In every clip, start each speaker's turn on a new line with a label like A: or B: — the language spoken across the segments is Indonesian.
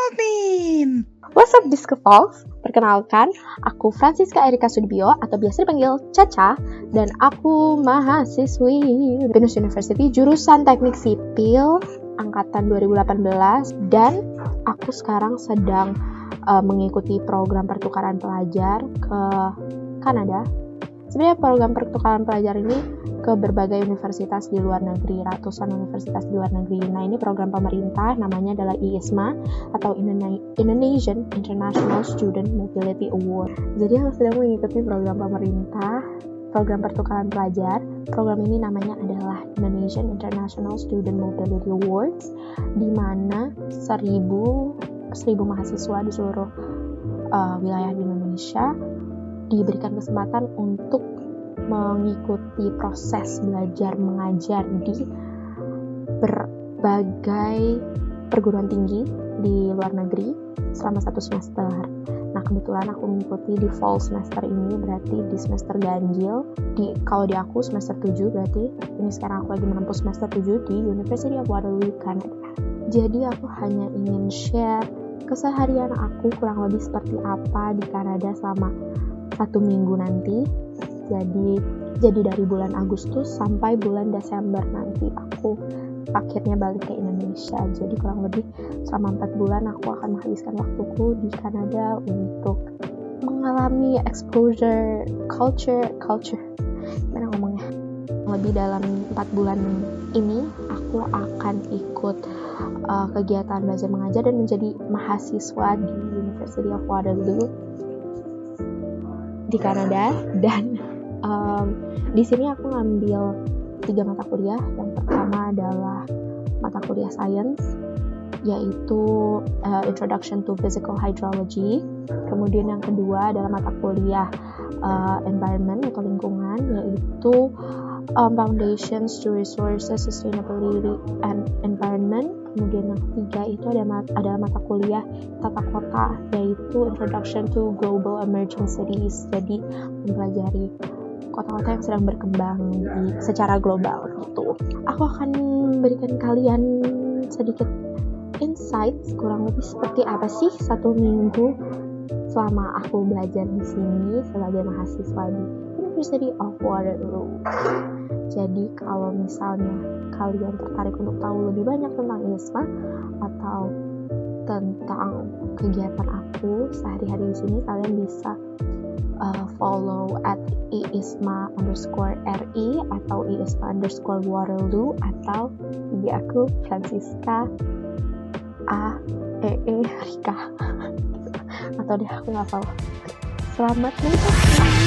A: Alvin.
B: What's up Discofox? Perkenalkan, aku Francisca Erika Sudibyo atau biasa dipanggil Caca, dan aku mahasiswi Binus University jurusan Teknik Sipil angkatan 2018, dan aku sekarang sedang mengikuti program pertukaran pelajar ke Kanada. Sebenarnya program pertukaran pelajar ini ke berbagai universitas di luar negeri, ratusan universitas di luar negeri. Nah, ini program pemerintah, namanya adalah IISMA atau Indonesian International Student Mobility Award. Jadi aku sedang mengikuti program pemerintah, program pertukaran pelajar. Program ini namanya adalah Indonesian International Student Mobility Awards, di mana 1000 mahasiswa di seluruh wilayah di Indonesia diberikan kesempatan untuk mengikuti proses belajar mengajar di berbagai perguruan tinggi di luar negeri selama 1 semester. Nah, kebetulan aku mengikuti di fall semester ini, berarti di semester ganjil. Kalau di aku semester 7, berarti ini sekarang aku lagi menempuh semester 7 di University of Waterloo, Canada. Jadi aku hanya ingin share keseharian aku kurang lebih seperti apa di Kanada selama 1 minggu nanti. Jadi dari bulan Agustus sampai bulan Desember nanti aku akhirnya balik ke Indonesia. Jadi kurang lebih selama 4 bulan aku akan menghabiskan waktuku di Kanada untuk mengalami exposure culture. Gimana ngomongnya? Lebih dalam 4 bulan ini aku akan ikut kegiatan belajar mengajar dan menjadi mahasiswa di University of Waterloo di Kanada. Dan di sini aku ngambil 3 mata kuliah. Yang pertama adalah mata kuliah Science, yaitu Introduction to Physical Hydrology. Kemudian yang kedua adalah mata kuliah Environment atau lingkungan, yaitu Foundations to Resources, Sustainability and Environment. Kemudian yang ketiga itu adalah mata kuliah tata kota, yaitu Introduction to Global Emerging Cities. Jadi mempelajari kota-kota yang sedang berkembang secara global gitu. Aku akan memberikan kalian sedikit insight kurang lebih seperti apa sih 1 minggu selama aku belajar di sini sebagai mahasiswa di University of Waterloo. Jadi kalau misalnya kalian tertarik untuk tahu lebih banyak tentang IISMA atau tentang kegiatan aku sehari-hari di sini, kalian bisa follow at iisma_ri atau iisma_waterloo, atau IG aku Francisca Rika atau deh aku nggak tahu. Selamat menikmati.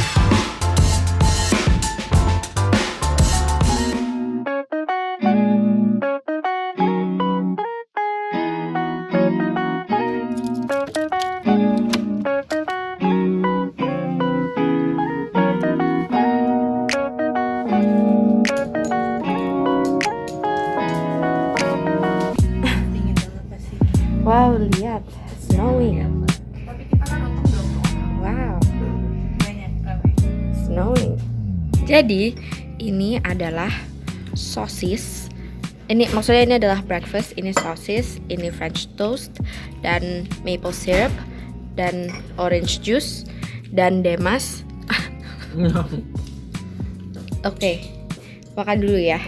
B: Wow, lihat, snowing. Wow, snowing. Jadi ini adalah sosis. Ini maksudnya ini adalah breakfast. Ini sosis, ini French toast, dan maple syrup, dan orange juice, dan Demas. Oke, makan dulu ya.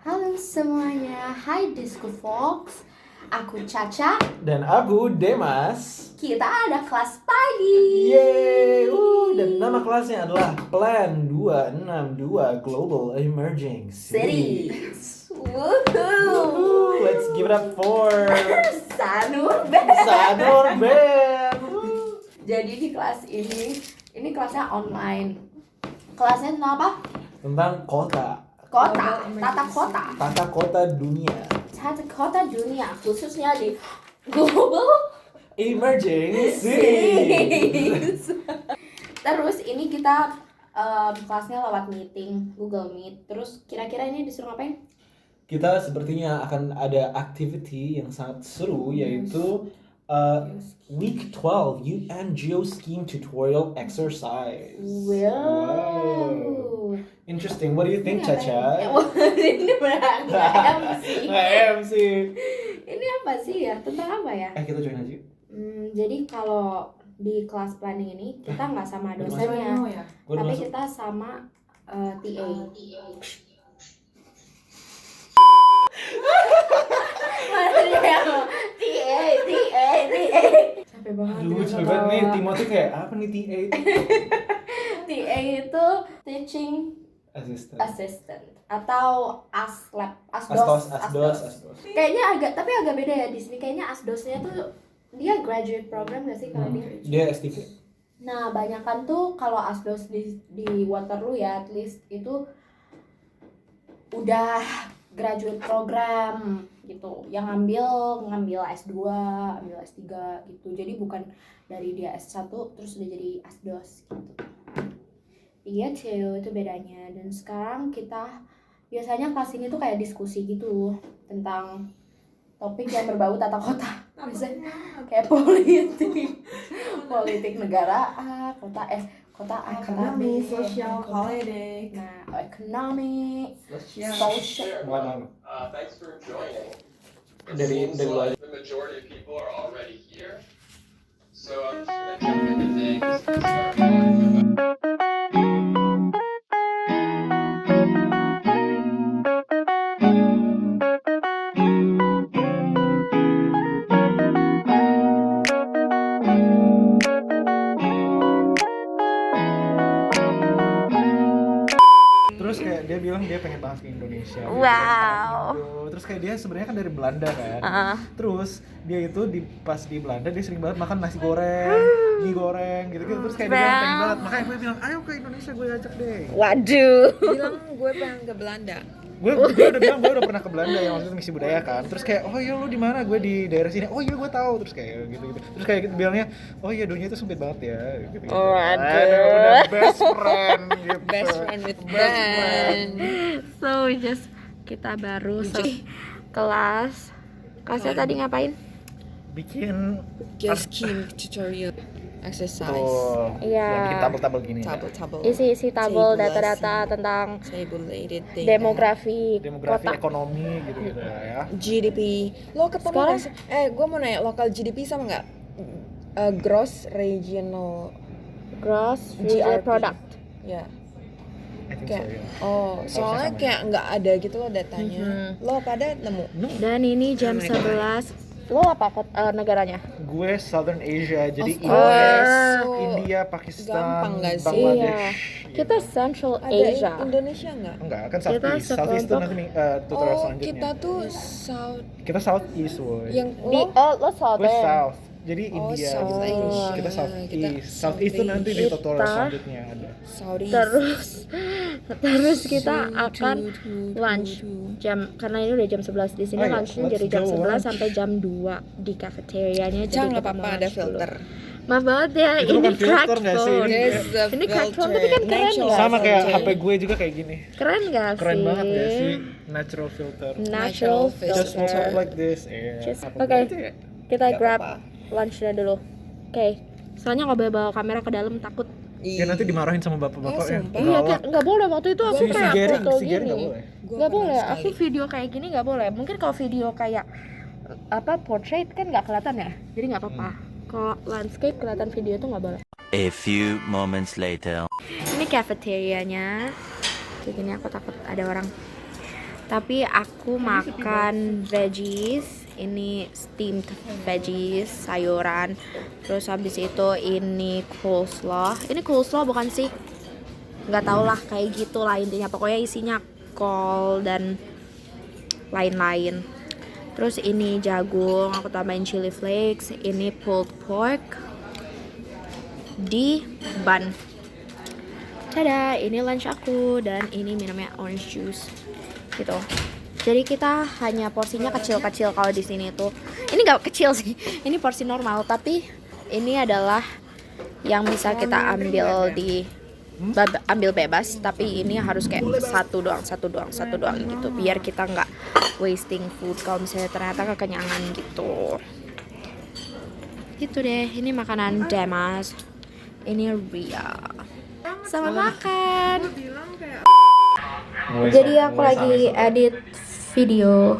C: Halo semuanya, hai Discofox. Aku Caca.
D: Dan aku Demas.
C: Kita ada kelas pagi.
D: Yeay! Dan nama kelasnya adalah Plan 262 Global Emerging Cities.
C: Woohoo!
D: Let's give it up for
C: Sanur Band.
D: Sanur Band.
C: Jadi di kelas ini kelasnya online. Kelasnya tentang apa?
D: Tentang kota. Tata kota dunia.
C: Tata kota dunia, khususnya di Global
D: Emerging Cities.
C: Terus ini kita kelasnya lewat meeting, Google Meet. Terus kira-kira ini disuruh ngapain?
D: Kita sepertinya akan ada activity yang sangat seru, yaitu Week 12 UN Geoscheme Tutorial Exercise.
C: Wow.
D: Interesting. What do you think, Caca?
C: Ini beneran MC.
D: MC.
C: Ini apa sih ya? Tentang apa ya?
D: Kita join aja.
C: Jadi kalau di kelas planning ini kita nggak sama dosennya, tapi kita sama TA. TA. Capek banget.
D: Aduh, capek banget nih. Timothy kayak apa nih TA itu?
C: TA itu teaching assistant atau asdos. Kayaknya agak beda ya di sini. Kayaknya asdosnya tuh dia graduate program gak sih kalau dia?
D: Dia S3.
C: Nah, banyakan tuh kalau asdos di Waterloo ya, at least itu udah graduate program gitu. Yang ngambil S2, ambil S3 gitu. Jadi bukan dari dia S1 terus udah jadi asdos gitu. Iya tuh, itu bedanya. Dan sekarang kita biasanya kelas ini tuh kayak diskusi gitu tentang topik yang berbau tata kota. Biasanya kayak politik negara A, kota A, kota B,
A: social, politik.
C: Nah, ekonomi, social.
E: Thanks for joining.
D: Dari luar.
E: The majority of people are already here. So I'm just gonna jump into things and start talking about.
D: Terus kayak dia bilang dia pengen banget ke Indonesia.
B: Wow.
D: Terus kayak dia sebenarnya kan dari Belanda kan. Terus dia itu pas di Belanda dia sering banget makan nasi goreng, mie goreng gitu-gitu. Terus kayak dia bilang pengen banget. Makanya gue bilang, "Ayo ke Indonesia, gue ajak deh."
B: Waduh.
A: Bilang gue pengen ke Belanda.
D: Gue udah bilang gue udah pernah ke Belanda yang waktu itu misi budaya kan. Terus kayak, "Oh iya lu di mana?" Gue di daerah sini. "Oh iya gue tahu." Terus kayak gitu-gitu. Terus kayak gitu bilangnya, "Oh iya dunia itu sempit banget ya." Gitu-gitu. Udah best friend gitu.
A: Best friend with friend.
B: So just kita baru kelasnya tadi ngapain?
D: Bikin
A: Skin tutorial exercise.
B: Iya.
D: Yang bikin tabel-tabel gini.
A: Tabel.
B: Isi tabel
A: Tabulasi.
B: data-data tentang
A: Tabulated data.
B: demografi
D: Demografi,
B: kota.
D: ekonomi gitu ya.
A: GDP. Lo ketemu
B: Sekarang-
A: nggak sih? Gue mau nanya, lokal GDP sama nggak? Gross regional.
B: Gross
A: GRP.
B: regional product.
A: Ya.
D: I think
A: Kayak,
D: so, ya.
A: oh, soalnya
D: sama.
A: kayak nggak ada gitu loh datanya. Lo pada nemu?
B: Dan ini jam
A: Oh my God.
B: 11. Lo apa negaranya?
D: Gue Southern Asia, jadi
A: Of course. So,
D: India, Pakistan,
A: gampang nggak sih?
D: Bangladesh.
B: Iya. Kita Central
A: ada
B: Asia.
A: Indonesia nggak?
D: Enggak, kan
B: Kita
D: Southeast. Southeast itu
B: sekelompok.
D: nanti tutorial
A: Oh,
D: selanjutnya.
A: kita tuh South.
D: Kita Southeast, woy.
A: Yang
B: Lo
D: Gue
B: Southern.
D: South. Jadi
A: Oh,
D: India
A: South
D: gitu.
A: Asia.
D: Kita
A: Kita
D: Southeast.
A: South
D: Southeast itu nanti di
B: Asia.
D: tutorial
B: Kita-
D: selanjutnya ada.
A: Southeast.
B: Terus kita akan lunch karena ini udah jam 11 di sini.
D: Oh iya,
B: Lunchnya
D: let's
B: dari jam
D: go
B: 11
D: lunch.
B: sampai jam 2 di cafeterianya. Jadi
A: Jangan
B: kita
A: nggak apa-apa
B: mau
A: ada
B: lunch dulu.
A: filter.
B: Maaf banget ya,
D: Itu
B: ini
D: bukan filter
B: cracked
D: nggak sih?
B: phone.
A: There's a
B: Ini cracked phone,
A: filter.
B: tapi kan keren
A: Natural
B: nggak?
D: Sama kayak
A: filter.
D: HP gue juga kayak gini.
B: Keren gak sih?
D: Keren banget ya sih, natural filter.
B: Natural
D: Just
B: filter.
D: walk like this. Yeah.
B: Just-
D: Apa
B: Oke.
D: gitu ya?
B: Kita
A: Nggak
B: grab
A: apa-apa.
B: lunchnya dulu. Oke. Soalnya nggak boleh bawa kamera ke dalam, takut.
D: Ya nanti dimarahin sama bapak-bapak
A: Oh,
D: ya.
A: sumpah.
B: Iya, kan nggak boleh. Waktu itu aku
D: Si
B: kayak
D: Gary,
B: foto
D: si Gary
B: gini.
D: nggak boleh.
B: Nggak boleh. Aku video kayak gini nggak boleh. Mungkin kalau video kayak portrait kan nggak kelihatan ya. Jadi nggak apa-apa. Kalau landscape kelihatan video itu nggak boleh.
F: A few moments later.
B: Ini cafeterianya. Kayak gini aku takut ada orang. Tapi aku makan veggies. Ini steamed veggies, sayuran. Terus habis itu ini coleslaw. Ini coleslaw bukan sih? Nggak tau lah, kayak gitu lah intinya. Pokoknya isinya kol dan lain-lain. Terus ini jagung, aku tambahin chili flakes. Ini pulled pork di bun. Tada, ini lunch aku. Dan ini minumnya orange juice gitu. Jadi kita hanya porsinya kecil-kecil kalau di sini tuh. Ini nggak kecil sih. Ini porsi normal, tapi ini adalah yang bisa kita ambil ambil bebas, tapi ini harus kayak satu doang gitu, biar kita nggak wasting food kalau misalnya ternyata kekenyangan gitu. Gitu deh. Ini makanan Demas. Ini Ria. Selamat makan. Jadi aku lagi edit video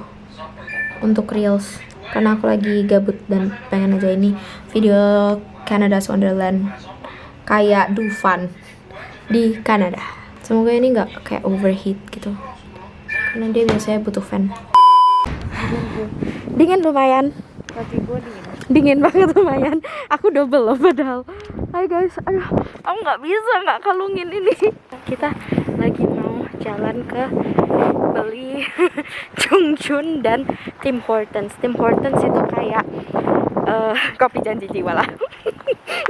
B: untuk Reels. karena aku lagi gabut dan pengen aja ini video Canada's Wonderland kayak Dufan di Kanada. Semoga ini nggak kayak overheat gitu, karena dia biasanya butuh fan. Dingin lumayan.
A: Kaki gue
B: Dingin banget lumayan. Aku double loh padahal. Hai guys, aduh, aku nggak bisa nggak kalungin ini. Kita lagi mau jalan ke beli Chungchun dan Tim Hortons. Tim Hortons itu kayak kopi janji jiwa lah.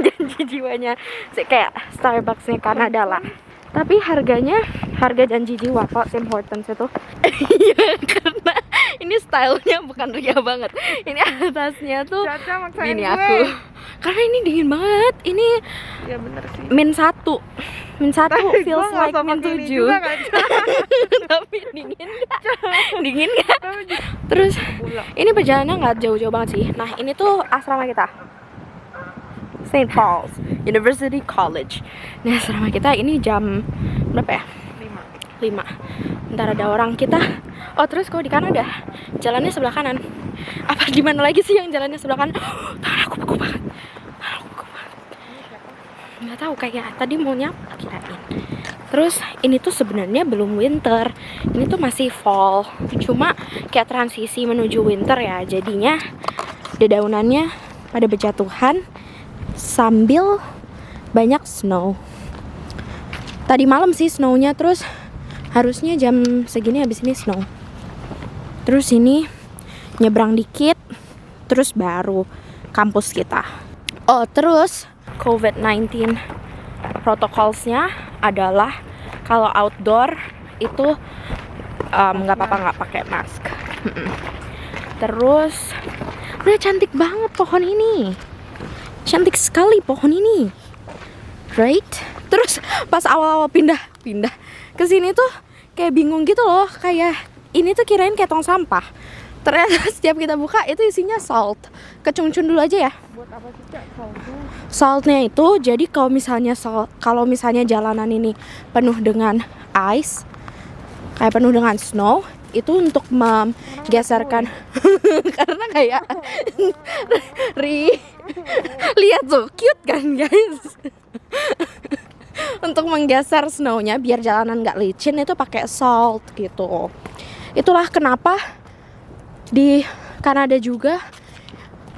B: Janji jiwanya kayak Starbucksnya Kanada lah. Tapi harga janji jiwa kok Tim Hortons itu. Iya, karena ini stylenya bukan ria banget. Ini atasnya tuh gini aku. Karena ini dingin banget. Ini
A: ya bener sih.
B: -1 feels like -7. Tapi dingin gak? Dingin gak? Terus ini perjalanannya nggak jauh-jauh banget sih. Nah ini tuh asrama kita, St. Paul's University College. Nah asrama kita ini jam berapa ya? 5. Ntar ada orang kita. Oh terus kalau di Kanada jalannya sebelah kanan. Apa gimana lagi sih yang jalannya sebelah kanan? Tangan aku beku banget. Nggak tahu, kayak tadi mau nyapa kirain. Terus ini tuh sebenarnya belum winter, ini tuh masih fall. Cuma kayak transisi menuju winter ya. Jadinya dedaunannya pada berjatuhan sambil banyak snow. Tadi malam sih snownya, terus harusnya jam segini habis ini snow. Terus ini nyebrang dikit, terus baru kampus kita. Oh terus COVID-19 protokolsnya adalah kalau outdoor itu nggak apa-apa nggak pakai mask. Terus udah cantik banget pohon ini, cantik sekali pohon ini, right? Terus pas awal-awal pindah ke sini tuh kayak bingung gitu loh, kayak ini tuh kirain kayak tong sampah. Ternyata setiap kita buka itu isinya salt. Ke Chungchun dulu aja ya.
A: Buat apa sih Cak saltnya?
B: Saltnya itu jadi kalau misalnya jalanan ini penuh dengan ice, kayak penuh dengan snow, itu untuk menggeserkan karena kayak lihat tuh cute kan guys. Untuk menggeser snownya biar jalanan nggak licin itu pakai salt gitu. Itulah kenapa di Kanada juga,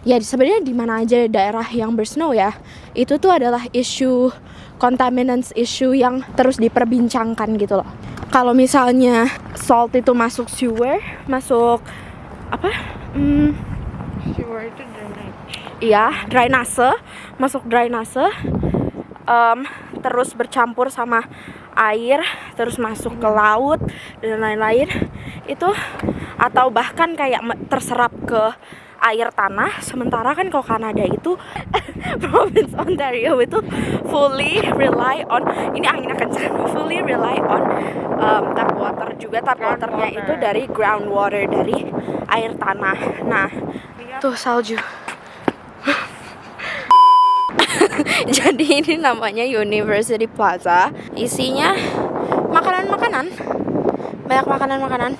B: ya sebenarnya di mana aja daerah yang bersnow ya, itu tuh adalah isu contaminants, isu yang terus diperbincangkan gitu loh. Kalau misalnya salt itu masuk sewer, masuk apa?
A: Sewer itu drainage.
B: Iya, drainase, masuk drainase, terus bercampur sama air, terus masuk ke laut dan lain-lain itu, atau bahkan kayak terserap ke air tanah. Sementara kan kalau Kanada itu Province Ontario itu fully rely on, ini anginnya kencang, fully rely on tap water juga. Tap waternya itu dari groundwater, dari air tanah. Nah tuh salju. Jadi ini namanya University Plaza. Isinya makanan-makanan, banyak makanan-makanan,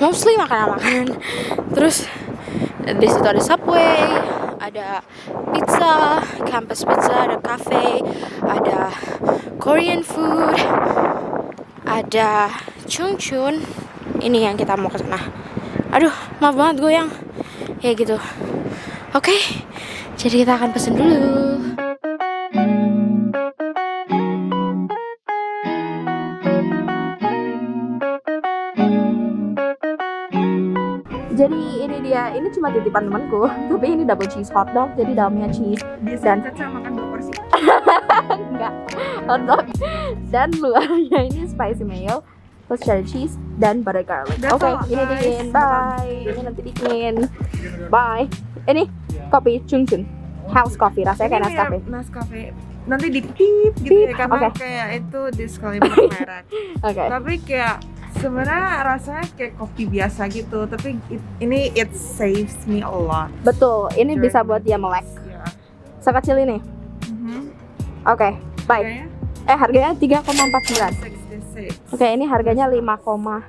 B: mostly makanan-makanan. Terus di situ ada Subway, ada pizza, campus pizza, ada cafe, ada Korean food, ada Chungchun. Ini yang kita mau ke sana. Aduh, maaf banget goyang. Ya gitu. Oke, jadi kita akan pesen dulu. Jadi ini dia, ini cuma titipan temanku, tapi ini double cheese hotdog, jadi dalamnya cheese dan
A: Caca makan 2 porsi.
B: enggak hotdog dan luarnya ini spicy mayo, terus cheddar cheese dan butter garlic.
A: That's
B: Oke,
A: all,
B: ini
A: guys.
B: dingin, bye. Ini nanti dingin, bye. Ini kopi Chungchun house coffee, rasanya kayak Nescafe.
A: Nescafe. Nanti di pip gitu
B: Pip,
A: ya, karena
B: oke.
A: kayak itu disclaimer merek.
B: Oke.
A: Tapi kayak sebenarnya rasanya kayak kopi biasa gitu, tapi ini it saves me a lot.
B: Betul, ini
A: during
B: bisa buat dia melek.
A: Ya.
B: Sekecil ini. Oke, bye. Harganya 3,49.
A: 66.
B: Oke, ini harganya 5,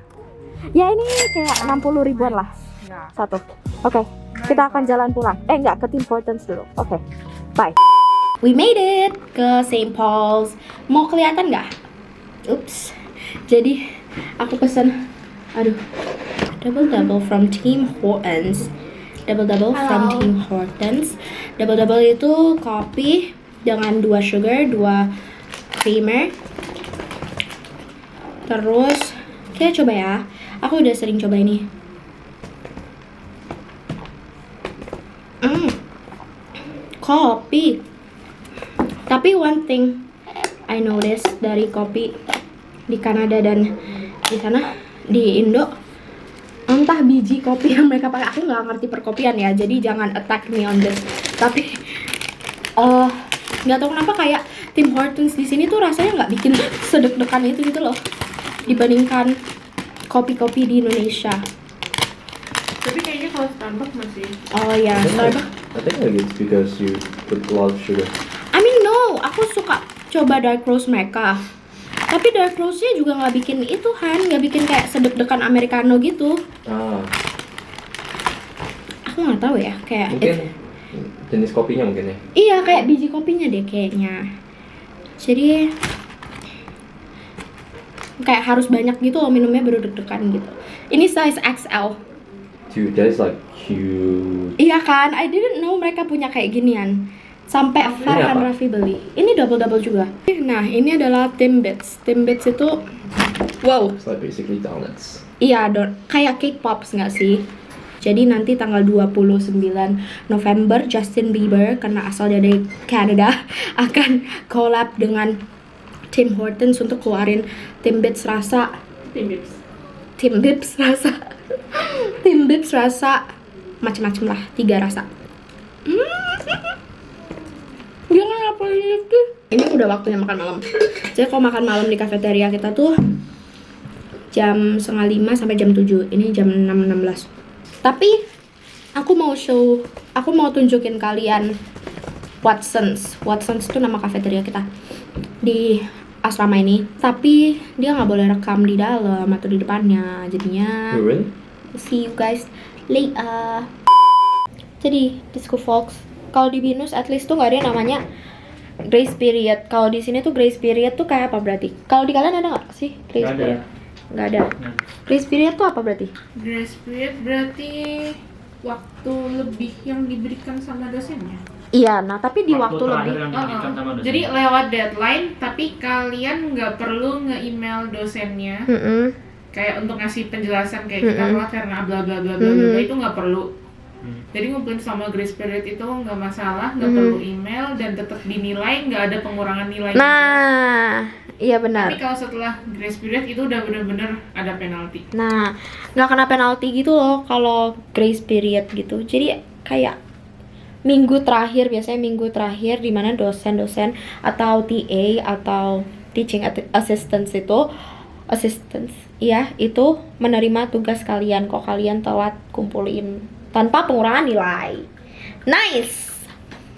B: ya ini kayak 60 ribuan lah
A: Ya.
B: satu. Oke, kita akan jalan pulang. Enggak, ke Tim Hortons dulu. Oke, bye.
C: We made it ke St. Paul's. Mau kelihatan nggak? Oops. Jadi aku pesen, double from Tim Hortons. Double from Tim Hortons. Double itu kopi dengan 2 sugar, 2 creamer. Terus kita coba ya. Aku udah sering coba ini. Kopi. Tapi one thing I notice dari kopi di Kanada dan di sana, di Indo, entah biji kopi yang mereka pakai, aku nggak ngerti perkopian ya, jadi jangan attack me on this. Tapi nggak tahu kenapa kayak Tim Hortons di sini tuh rasanya nggak bikin sedek-dekan itu gitu loh, dibandingkan kopi-kopi di Indonesia.
A: Tapi kayaknya kalau Starbucks masih.
C: Oh ya, Starbucks.
G: I think like it's because you put a lot of sugar.
C: I mean no, aku suka coba dark roast mereka. Tapi dark roastnya juga nggak bikin itu Han, nggak bikin kayak sedek-dekan americano gitu. Aku nggak tahu ya, kayak
G: Mungkin jenis kopinya mungkin ya.
C: iya kayak biji kopinya deh kayaknya. Jadi kayak harus banyak gitu loh minumnya baru deg-degan gitu. Ini size XL.
G: Dude, that is like huge.
C: Iya kan, I didn't know mereka punya kayak ginian. Sampai Farhan
G: apa?
C: Raffi beli. Ini double juga. Nah, ini adalah Timbits. Timbits itu wow.
G: It's like basically donuts.
C: Iya, kayak cake pops nggak sih? Jadi nanti tanggal 29 November Justin Bieber, karena asal dari Canada, akan collab dengan Tim Hortons untuk keluarin Timbits rasa Timbits rasa macam-macam lah, 3 rasa. Jangan apa itu. Ini udah waktunya makan malam. Jadi kalau makan malam di kafeteria kita tuh jam 4:30 sampai jam 7. Ini jam 6:16. Tapi aku mau tunjukin kalian Watsons. Watsons itu nama kafeteria kita di asrama ini. Tapi dia nggak boleh rekam di dalam atau di depannya. Jadinya
G: Really?
C: see you guys later. Jadi Disco Folks, kalau di Binus at least tuh nggak ada yang namanya grace period. Kalau di sini tuh grace period tuh kayak apa berarti? Kalau di kalian ada nggak sih grace period? Nggak ada. Grace period tuh apa berarti?
A: Grace period berarti waktu lebih yang diberikan sama dosennya.
C: Iya, nah tapi di waktu lebih.
A: Jadi lewat deadline, tapi kalian nggak perlu nge-email dosennya. Kayak untuk ngasih penjelasan kayak kita telat karena bla bla bla bla bla, itu nggak perlu. Jadi ngumpulin sama grace period itu nggak masalah, nggak perlu email dan tetap dinilai, nggak ada pengurangan nilai.
C: Nah, iya benar.
A: Tapi kalau setelah grace period itu udah bener-bener ada penalti.
C: Nah, nggak kena penalti gitu loh kalau grace period gitu. Jadi kayak biasanya minggu terakhir di mana dosen-dosen atau TA atau teaching assistants itu menerima tugas kalian kok kalian telat kumpulin tanpa pengurangan nilai. Nice.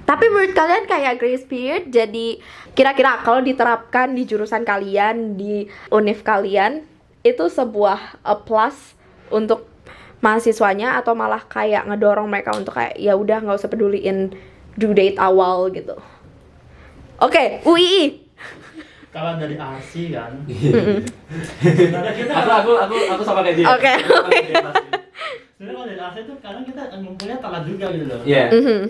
C: Tapi menurut kalian kayak grace period jadi kira-kira kalau diterapkan di jurusan kalian, di univ kalian, itu sebuah plus untuk mahasiswanya atau malah kayak ngedorong mereka untuk kayak ya udah nggak usah peduliin due date awal gitu. Oke, UII.
H: Kalau dari RC kan,
G: Aku sama kayak dia.
C: Oke.
H: sebenarnya kalau dari RC itu kadang kita ngumpulnya telat juga gitu loh.
G: Iya.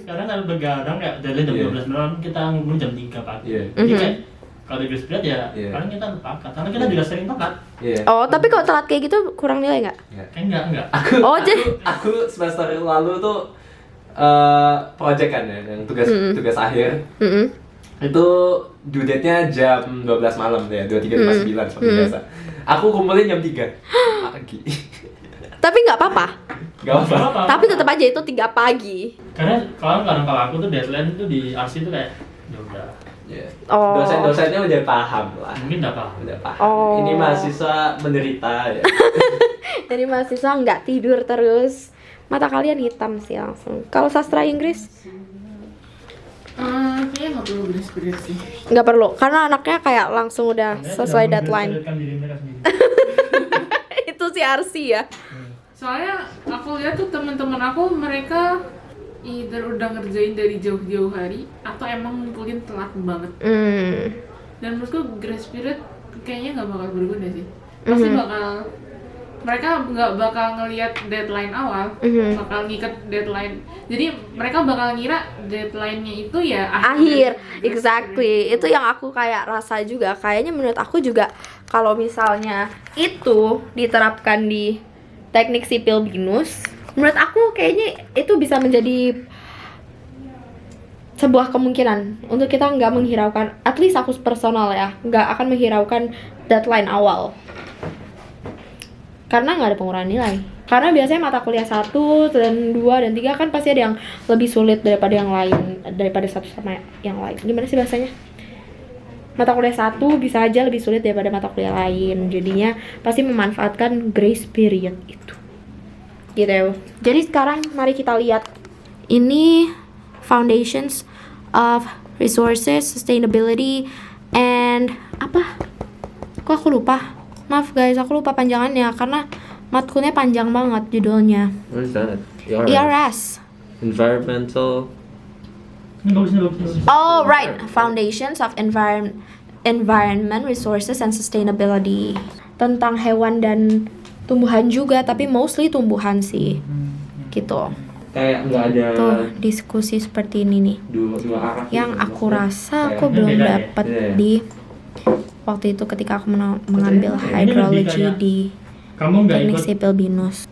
H: Kadang kalau begadang kayak dari jam 12 malam kita ngumpul jam 3 pagi.
G: Iya.
H: Jadi kayak kalau di grace period ya,
G: Iya.
H: kadang kita lupa karena kita juga sering telat.
G: Iya.
C: Oh, tapi kalau telat kayak gitu kurang nilai nggak?
H: Enggak.
G: Aku semester lalu tuh project kan ya, yang tugas akhir. Itu due date-nya jam 12 malam ya, 23:59 seperti biasa. Aku kumpulin jam 3 pagi.
C: Tapi nggak apa-apa.
G: Gak apa-apa.
C: Tapi tetap aja itu 3 pagi.
H: Karena kadang kalau aku tuh deadline itu di RC itu kayak ya udah.
G: Yeah.
C: Oh.
G: Dosen-dosennya udah paham lah.
H: Mungkin nggak paham.
G: Udah paham.
C: Oh.
G: Ini mahasiswa menderita ya.
C: Jadi mahasiswa nggak tidur terus, mata kalian hitam sih langsung. Kalau sastra Inggris
A: Kayaknya nggak perlu grace period sih.
C: nggak perlu, karena anaknya kayak langsung udah sesuai deadline.
H: Kan diri mereka sendiri.
C: Itu si RC ya.
A: Soalnya aku lihat tuh teman-teman aku mereka either udah ngerjain dari jauh-jauh hari atau emang ngumpulin telat banget. Dan menurutku grace period kayaknya nggak bakal berguna sih. Pasti mereka nggak bakal ngelihat deadline awal, bakal ngikat deadline. Jadi mereka bakal ngira deadline-nya itu ya
B: akhir. Exactly. Itu yang aku kayak rasa juga. Kayaknya menurut aku juga kalau misalnya itu diterapkan di teknik sipil binus, menurut aku kayaknya itu bisa menjadi sebuah kemungkinan untuk kita nggak menghiraukan, at least aku personal ya, nggak akan menghiraukan deadline awal. Karena nggak ada pengurangan nilai. Karena biasanya mata kuliah 1 dan 2 dan 3 kan pasti ada yang lebih sulit daripada yang lain, daripada satu sama yang lain. Gimana sih bahasanya? Mata kuliah 1 bisa aja lebih sulit daripada mata kuliah lain. Jadinya pasti memanfaatkan grace period itu. Gitu. Jadi sekarang mari kita lihat. Ini Foundations of Resources, Sustainability, and apa? Kok aku lupa? Maaf guys, aku lupa panjangannya karena matkulnya panjang banget judulnya.
G: What is that?
B: ERS.
G: Environmental.
B: Oh right, Foundations of Environment, Resources, and Sustainability. Tentang hewan dan tumbuhan juga, tapi mostly tumbuhan sih. Gitu.
G: Kayak nggak ada
B: Tuh diskusi seperti ini nih.
G: dua arah.
B: Yang
G: gitu.
B: aku rasa aku
H: Kayaknya
B: belum
H: beda ya?
B: dapet
G: Iya.
B: di waktu itu ketika aku mengambil
H: Ini lebih
B: hydrology
H: kayak
B: di
H: Kamu nggak
B: teknik
H: ikut
B: sipil binus.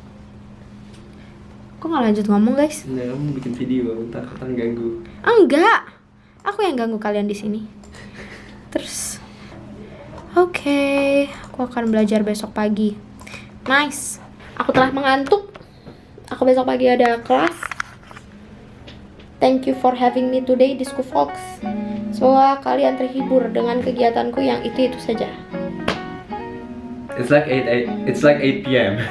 B: Kok nggak lanjut ngomong guys?
G: Nah, kamu bikin video, ntar ganggu.
B: Enggak, aku yang ganggu kalian di sini. Terus, oke, aku akan belajar besok pagi. Nice, aku telah mengantuk. Aku besok pagi ada kelas. Thank you for having me today, Disco Fox. Semoga kalian terhibur dengan kegiatanku yang itu saja.
G: It's like 8 p.m.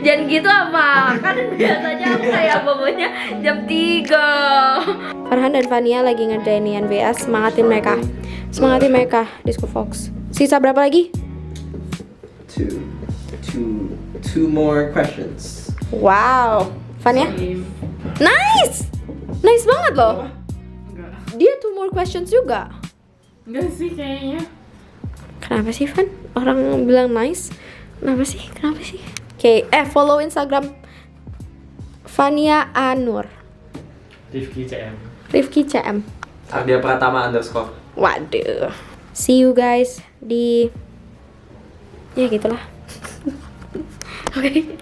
B: Jangan gitu apa? Kan biasanya aku kayak bobonya jam 3. Farhan dan Fania lagi ngerjain INBS. Semangatin mereka. Semangatin mereka, Disco Fox. Sisa berapa lagi?
G: Two more questions.
B: Wow. Fania?
A: Same.
B: Nice! Nice banget loh.
A: Enggak.
B: Dia 2 more questions juga.
A: Enggak sih kayaknya.
B: Kenapa sih, Van? Orang bilang nice. Kenapa sih? Kenapa sih? Oke, follow Instagram Fania Anur,
H: Rifki CM.
B: Rifki CM.
G: Ardia Pratama _
B: Waduh. See you guys di ya gitulah. Oke.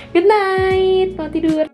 B: Good night. Mau tidur.